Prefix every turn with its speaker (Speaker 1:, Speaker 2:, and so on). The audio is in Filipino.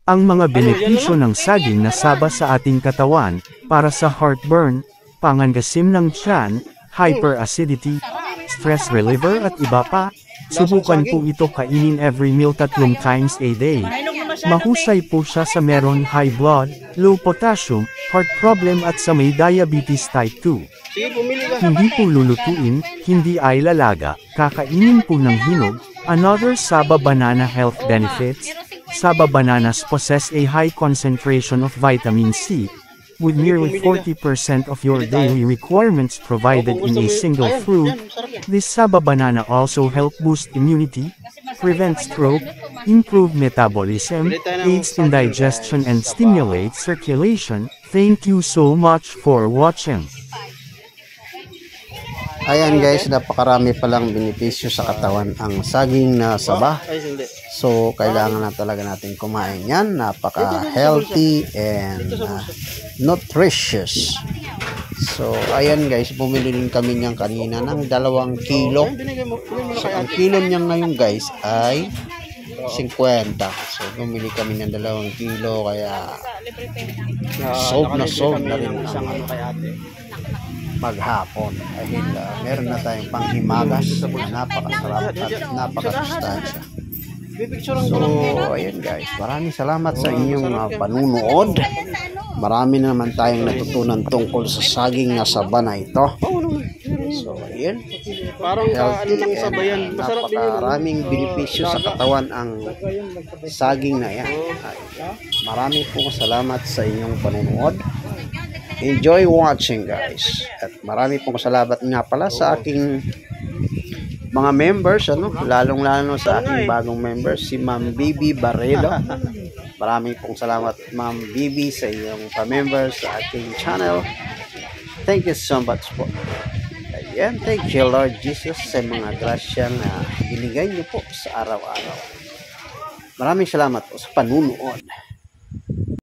Speaker 1: Ang mga benepisyo ng saging na saba sa ating katawan, para sa heartburn, pangangasim ng tiyan, hyperacidity, stress reliever at iba pa. Subukan po ito kainin every meal 3 times a day. Mahusay po siya sa meron high blood, low potassium, heart problem at sa may diabetes type 2. Hindi po lulutuin, hindi ay lalaga, kakainin po ng hinog. Another Saba banana health benefits. Saba bananas possess a high concentration of vitamin C, with nearly 40% of your daily requirements provided in a single fruit. This Saba banana also help boost immunity, prevent stroke, improve metabolism, aids in digestion and stimulates circulation. Thank you so much for watching.
Speaker 2: Ayan guys, napakarami palang benepisyo sa katawan ang saging na saba. So, kailangan na talaga natin kumain yan. Napaka-healthy and nutritious. So, ayan guys, bumili din kami niyan kanina ng 2 kilo. So, ang kilo niyan ngayon guys ay 50. So, bumili kami ng 2 kilo kaya sold na rin ang maghapon dahil meron na tayong panghimagas na napakasarap at napakasustansya. So, ayan guys, maraming salamat sa inyong panunood. Marami na naman tayong natutunan tungkol sa saging na saba na ito. So, ayan, healthy and napakaraming benepisyo sa katawan ang saging na yan. Maraming po salamat sa inyong panunood. Enjoy watching guys. At marami pong salamat nga pala sa aking mga members, lalong-lalo sa aking bagong members, si Ma'am Bibi Barredo. Marami pong salamat Ma'am Bibi sa iyong pa-members sa aking channel. Thank you so much po. Ayan, thank you Lord Jesus sa mga grasyang binigay niyo po sa araw-araw. Maraming salamat po sa panunood.